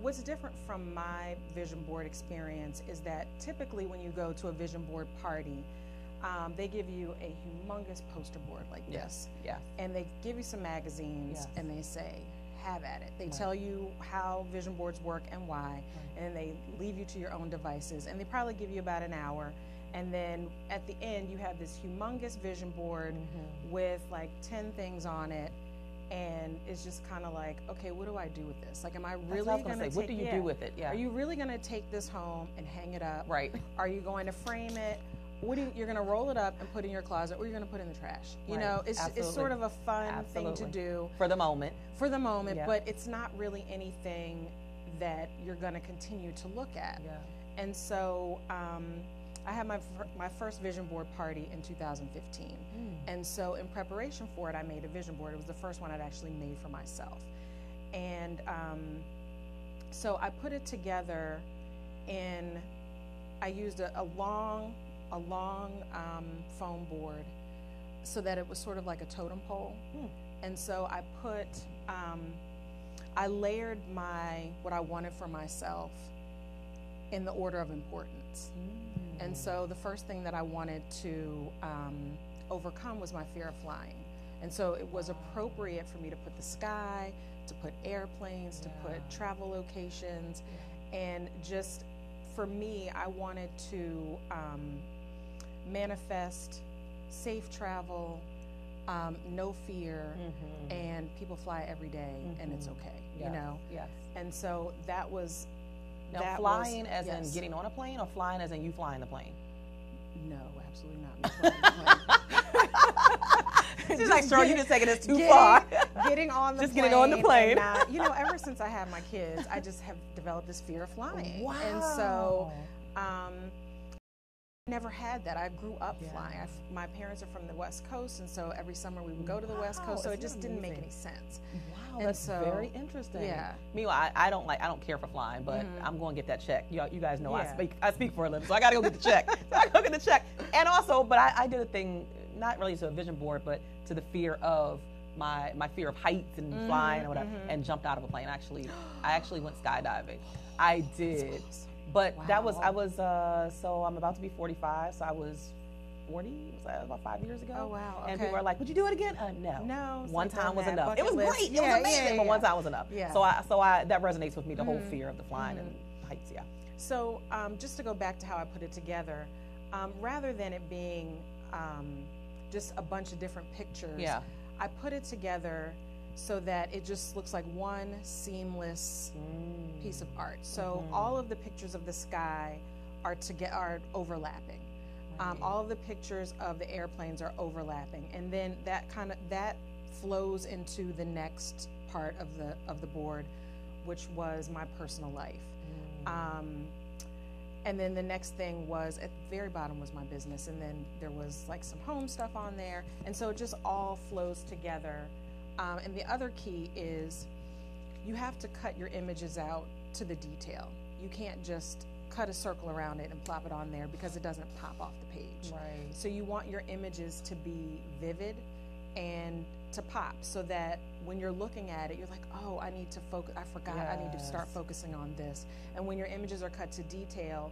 D: What's different from my vision board experience is that typically when you go to a vision board party, they give you a humongous poster board like this.
B: Yeah.
D: And they give you some magazines and they say, have at it. They tell you how vision boards work and why, and they leave you to your own devices. And they probably give you about an hour. And then at the end, you have this humongous vision board with like 10 things on it. And it's just kind of like, okay, what do I do with this? Like, am I really going to take
B: what do you do with it? Yeah.
D: Are you really going to take this home and hang it up?
B: Right.
D: Are you going to frame it? You're going to roll it up and put in your closet, or you're going to put it in the trash. You know, it's sort of a fun thing to do.
B: For the moment.
D: But it's not really anything that you're going to continue to look at.
B: Yeah.
D: And so I had my first vision board party in 2015. And so in preparation for it, I made a vision board. It was the first one I'd actually made for myself. And so I put it together, and I used a long foam board, so that it was sort of like a totem pole. And so I put, I layered what I wanted for myself in the order of importance. And so the first thing that I wanted to overcome was my fear of flying. And so it was appropriate for me to put the sky, to put airplanes, to put travel locations. And just for me, I wanted to manifest safe travel, no fear, and people fly every day and it's okay, you know? Yes. And so that was...
B: Now, flying as in getting on a plane, or flying as in you flying the plane?
D: No, absolutely not. Me flying the plane.
B: She's like, Cheryl, you just taking this too far.
D: Getting on the
B: just
D: plane.
B: Getting on the plane.
D: Not, you know, ever since I had my kids, I just have developed this fear of flying.
B: Wow.
D: And so, I never had that. I grew up flying. My parents are from the West Coast, and so every summer we would go to the West Coast, so it just didn't make any sense.
B: Wow, that's very interesting.
D: Yeah.
B: Meanwhile, I don't care for flying, but I'm going to get that check. You guys know I speak for a living, so I got to go get the check. And also, but I did a thing, not really to a vision board, but to the fear of my fear of heights and flying or whatever, and jumped out of a plane. I actually went skydiving. I did. But that was, so I'm about to be 45, so I was 40, was that about 5 years ago?
D: Oh, wow. Okay.
B: And people are like, would you do it again? No.
D: No.
B: One time was enough. It was great. It was amazing, but one time was enough.
D: Yeah.
B: So that resonates with me, the whole fear of the flying and heights,
D: So just to go back to how I put it together, rather than it being just a bunch of different pictures, I put it together so that it just looks like one seamless piece of art. So all of the pictures of the sky are overlapping. All of the pictures of the airplanes are overlapping, and then that flows into the next part of the board, which was my personal life. And then the next thing was, at the very bottom was my business, and then there was like some home stuff on there, and so it just all flows together. And the other key is you have to cut your images out to the detail. You can't just cut a circle around it and plop it on there because it doesn't pop off the page.
B: Right.
D: So you want your images to be vivid and to pop, so that when you're looking at it, you're like, oh, I need to focus. I forgot. I need to start focusing on this. And when your images are cut to detail,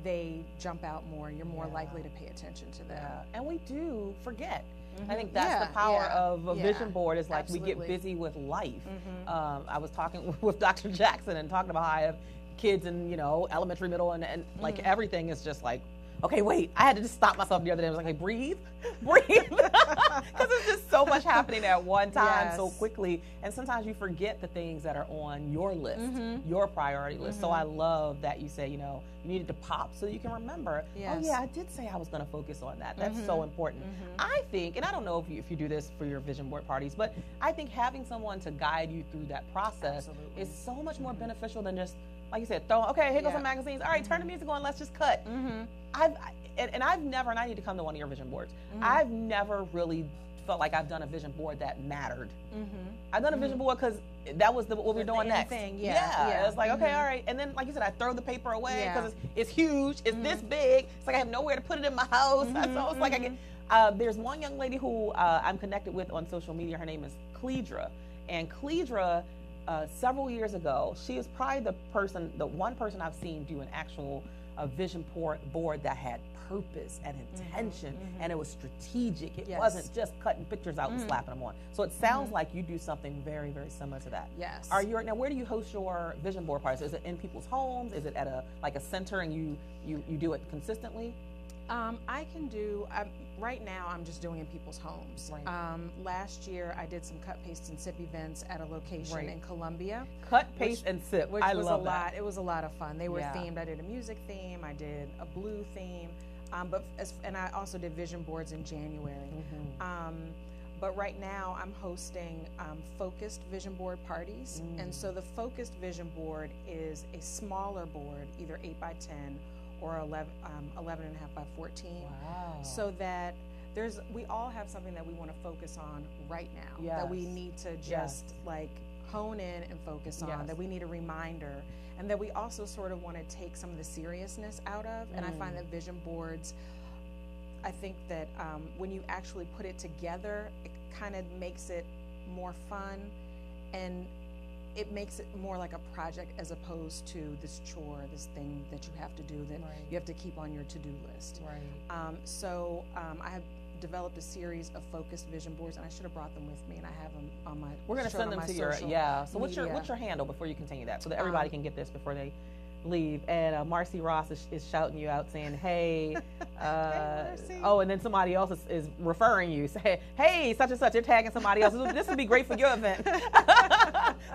D: they jump out more. You're more likely to pay attention to them.
B: Yeah. And we do forget. I think that's the power of a vision board, is like we get busy with life. I was talking with Dr. Jackson and talking about how I have kids in, elementary, middle, and like everything is just like, okay, wait, I had to just stop myself the other day. I was like, hey, breathe. Because there's just so much happening at one time so quickly. And sometimes you forget the things that are on your list, your priority list. So I love that you say, you needed to pop so you can remember, oh yeah, I did say I was going to focus on that. That's so important. I think, and I don't know if you do this for your vision board parties, but I think having someone to guide you through that process is so much more beneficial than just, like you said, here goes some magazines. All right, turn the music on, let's just cut. I've never, and I need to come to one of your vision boards, I've never really felt like I've done a vision board that mattered. I've done a vision board because that was what we're doing next. It's like, okay, all right. And then, like you said, I throw the paper away because it's huge. It's this big. It's like I have nowhere to put it in my house. So it's like I get, there's one young lady who I'm connected with on social media. Her name is Cleedra. And Cleedra, several years ago, she is probably the one person I've seen do an actual vision board that had purpose and intention, and it was strategic. It wasn't just cutting pictures out and slapping them on. So it sounds like you do something very, very similar to that.
D: Yes.
B: Now, where do you host your vision board parties? Is it in people's homes? Is it at a center, and you do it consistently?
D: I can do, right now I'm just doing in people's homes.
B: Right.
D: Last year I did some cut, paste, and sip events at a location in Columbia.
B: Cut, paste, and sip.
D: Which
B: I
D: was
B: love
D: a
B: that.
D: lot. It was a lot of fun. They were themed. I did a music theme. I did a blue theme. And I also did vision boards in January. But right now I'm hosting focused vision board parties. And so the focused vision board is a smaller board, either 8x10 or 11.5 by 14.
B: Wow.
D: So that we all have something that we want to focus on right now, that we need to just like hone in and focus on, that we need a reminder, and that we also sort of want to take some of the seriousness out of. And I find that vision boards I think that when you actually put it together, it kind of makes it more fun, and it makes it more like a project as opposed to this chore, this thing that you have to do that you have to keep on your to-do list.
B: Right.
D: So I have developed a series of focused vision boards, and I should have brought them with me, and I have them on my.
B: We're going to send them to your So what's your handle before you continue that, so that everybody can get this before they leave? And Marcy Ross is shouting you out, saying, "Hey, oh," and then somebody else is referring you, say, "Hey, such and such," you're tagging somebody else. This would be great for your event.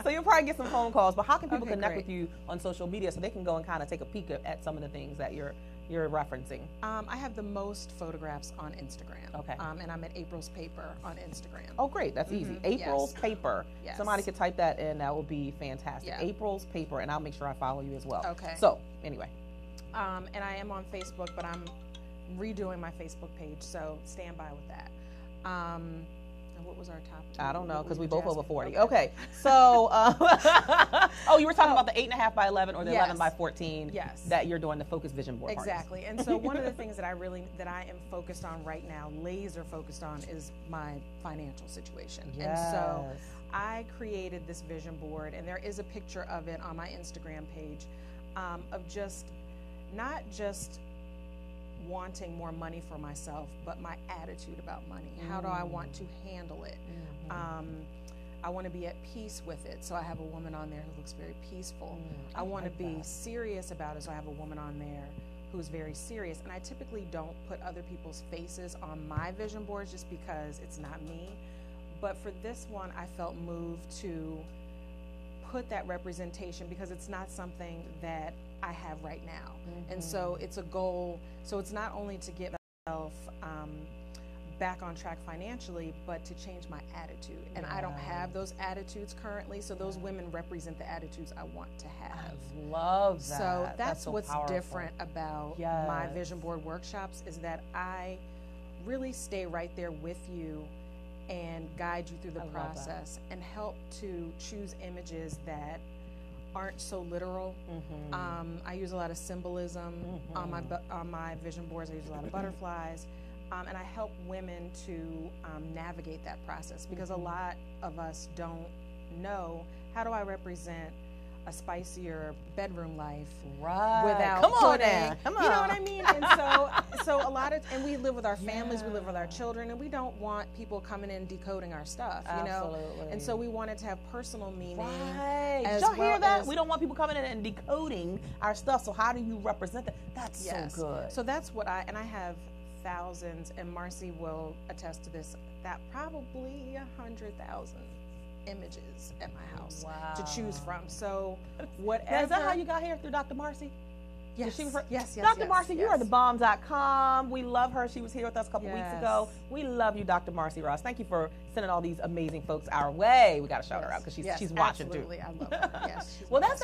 B: So you'll probably get some phone calls. But how can people connect with you on social media so they can go and kind of take a peek at some of the things that you're referencing?
D: I have the most photographs on Instagram.
B: Okay.
D: And I'm at April's Paper on Instagram.
B: Oh, great. That's easy. April's Paper.
D: Yes.
B: Somebody could type that in. That would be fantastic.
D: Yeah.
B: April's Paper, and I'll make sure I follow you as well.
D: Okay.
B: So, anyway.
D: And I am on Facebook, but I'm redoing my Facebook page, so stand by with that. And what was our top two?
B: I don't know, because we both
D: Jasmine?
B: over 40. Okay. So, oh, you were talking about the 8.5 by 11 or the 11 by 14.
D: Yes.
B: That you're doing the focus vision board.
D: Exactly. And so one of the things that I am focused on right now, laser focused on, is my financial situation.
B: Yes.
D: And so I created this vision board, and there is a picture of it on my Instagram page, of just not just wanting more money for myself, but my attitude about money. How do I want to handle it? I want to be at peace with it. So I have a woman on there who looks very peaceful. I want to be serious about it. So I have a woman on there who's very serious. And I typically don't put other people's faces on my vision boards just because it's not me. But for this one, I felt moved to put that representation because it's not something that I have right now. And so it's a goal. So it's not only to get myself back on track financially, but to change my attitude. And I don't have those attitudes currently. So those women represent the attitudes I want to have.
B: I love that.
D: So that's
B: so
D: what's
B: powerful.
D: different about my vision board workshops, is that I really stay right there with you and guide you through the process and help to choose images that aren't so literal. I use a lot of symbolism on my vision boards. I use a lot of butterflies, and I help women to navigate that process, because a lot of us don't know, how do I represent a spicier bedroom life without
B: Come on.
D: You know what I mean? And so a lot of, and we live with our families, we live with our children, and we don't want people coming in decoding our stuff, you know? And so we wanted to have personal meaning.
B: Right. Did y'all hear that? We don't want people coming in and decoding our stuff. So how do you represent that? That's so good.
D: So that's what I have thousands, and Marcy will attest to this, that probably 100,000 images at my house to choose from. So whatever.
B: Now, is that how you got here, through Dr. Marcy?
D: Yes. Yes.
B: Dr. Marcy, you are the bomb.com. We love her. She was here with us a couple weeks ago. We love you, Dr. Marcy Ross. Thank you for sending all these amazing folks our way. We got to shout her out because she's watching
D: absolutely.
B: too.
D: I love her. Yes.
B: Well, that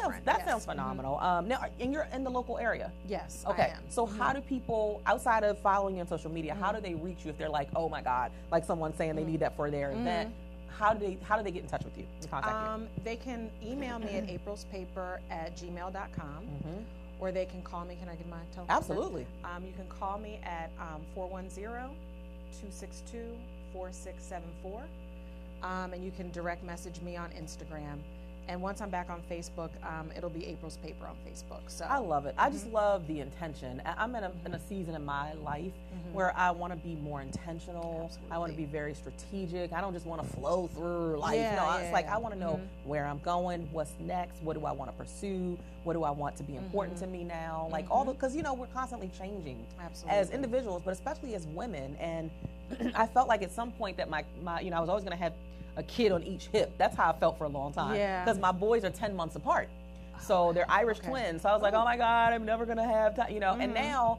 B: sounds phenomenal. Now, and you're in the local area.
D: Yes.
B: Okay.
D: I am.
B: So how do people, outside of following you on social media, how do they reach you if they're like, oh my God, like someone saying they need that for their event? How do they get in touch with you and contact you?
D: They can email me at aprilspaper@gmail.com. Or they can call me. Can I give my telephone number?
B: Absolutely.
D: You can call me at 410-262-4674. And you can direct message me on Instagram. And once I'm back on Facebook, it'll be April's Paper on Facebook. So
B: I love it. I just love the intention. I'm in a season in my life where I want to be more intentional.
D: Absolutely.
B: I want to be very strategic. I don't just want to flow through life. It's like I want to know where I'm going, what's next, what do I want to pursue, what do I want to be important to me now, like all the, because we're constantly changing as individuals, but especially as women. And I felt like at some point that my I was always going to have a kid on each hip. That's how I felt for a long time. Because my boys are 10 months apart. So they're Irish twins. So I was like, oh my God, I'm never going to have time, And now,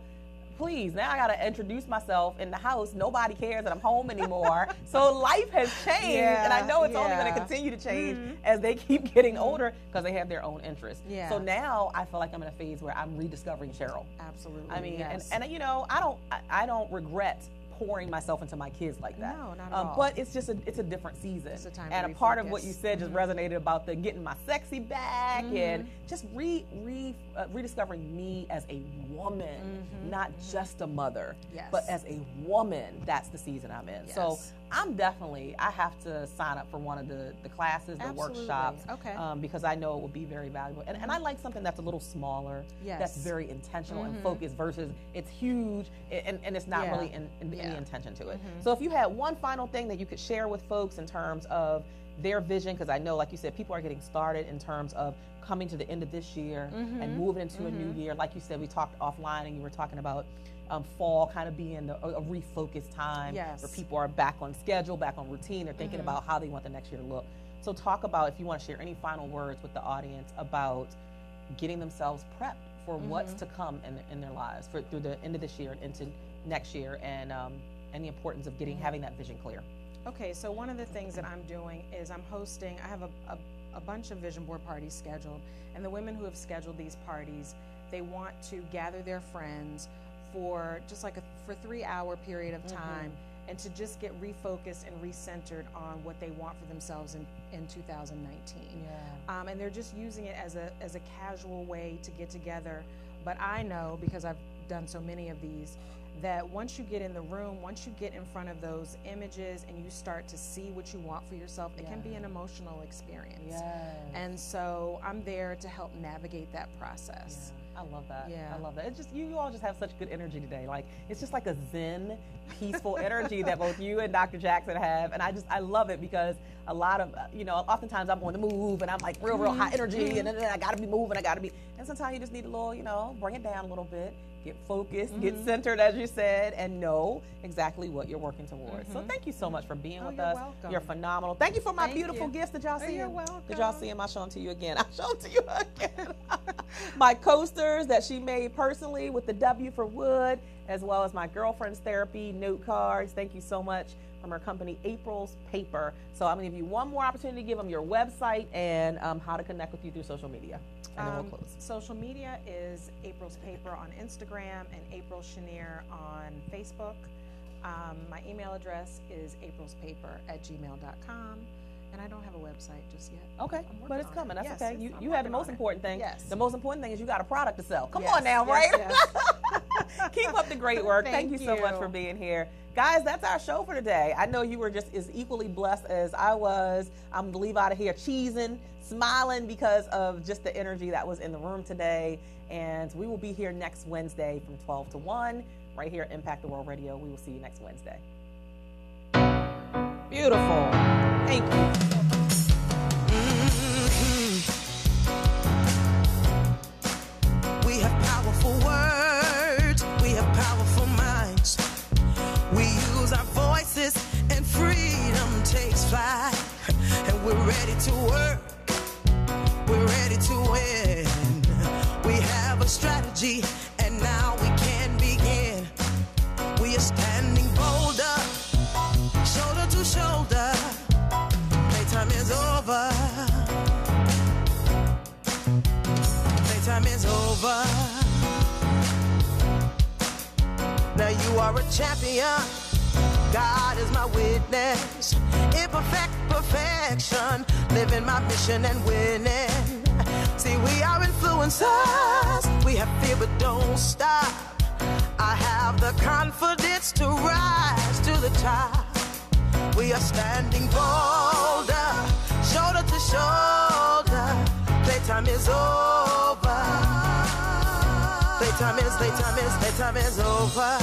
B: please, now I got to introduce myself in the house. Nobody cares that I'm home anymore. So life has changed. And I know it's only going to continue to change as they keep getting older, because they have their own interests. So now I feel like I'm in a phase where I'm rediscovering Cheryl.
D: Absolutely.
B: I mean, and I don't regret pouring myself into my kids like that.
D: No, not at all.
B: But it's just it's a different season.
D: It's a time
B: and
D: to
B: a part of
D: refocus.
B: what you said just resonated about the getting my sexy back and just rediscovering me as a woman, not just a mother, but as a woman. That's the season I'm in.
D: Yes.
B: So I have to sign up for one of the classes, the workshops, because I know it will be very valuable. And I like something that's a little smaller, that's very intentional and focused versus it's huge and it's not really any intention to it. So if you had one final thing that you could share with folks in terms of their vision, because I know, like you said, people are getting started in terms of coming to the end of this year and moving into a new year. Like you said, we talked offline and you were talking about fall kind of being a refocused time where people are back on schedule, back on routine. They're thinking about how they want the next year to look. So talk about, if you want to share any final words with the audience about getting themselves prepped for what's to come in their lives through the end of this year and into next year, and the importance of having that vision clear.
D: Okay, so one of the things that I'm doing is I have a bunch of vision board parties scheduled, and the women who have scheduled these parties, they want to gather their friends for just like for 3-hour period of time and to just get refocused and recentered on what they want for themselves in 2019. And they're just using it as a casual way to get together. But I know, because I've done so many of these, that once you get in the room, once you get in front of those images and you start to see what you want for yourself, it can be an emotional experience. And so I'm there to help navigate that process.
B: I love that. I love that. It's just you all just have such good energy today. Like, it's just like a zen, peaceful energy that both you and Dr. Jackson have, and I love it, because a lot of oftentimes I'm on the move and I'm like real high energy, and then I got to be moving, and sometimes you just need a little, bring it down a little bit, get focused, get centered, as you said, and know exactly what you're working towards. So thank you so much for being with us.
D: Welcome.
B: You're phenomenal. Thank you for my beautiful gifts. Did y'all see
D: You're
B: them?
D: welcome.
B: Did y'all see them? I'll show them to you again. My coasters that she made personally with the W for wood, as well as my girlfriend's therapy note cards. Thank you so much, from her company, April's Paper. So I'm going to give you one more opportunity to give them your website and how to connect with you through social media. And then we'll close.
D: Social media is April's Paper on Instagram and April Chenier on Facebook. My email address is aprilspaper@gmail.com. And I don't have a website just yet.
B: Okay, but it's coming. That's okay. You have the most important thing.
D: Yes.
B: The most important thing is you got a product to sell. Come on now, right? Keep up the great work. Thank you so much for being here. Guys, that's our show for today. I know you were just as equally blessed as I was. I'm going to leave out of here cheesing, smiling, because of just the energy that was in the room today. And we will be here next Wednesday from 12 to 1, right here at Impact the World Radio. We will see you next Wednesday. Beautiful. Thank you.
A: We have powerful words. We have powerful minds. We use our voices and freedom takes flight. And we're ready to work. We're ready to win. We have a strategy and now we can begin. We are standing bolder, shoulder to shoulder. Playtime is over. Playtime is over. Now you are a champion. God is my witness. Imperfect perfection. Living my mission and winning. See, we are influencers. We have fear but don't stop. I have the confidence to rise to the top. We are standing bolder, shoulder to shoulder. Playtime is over. Playtime is over.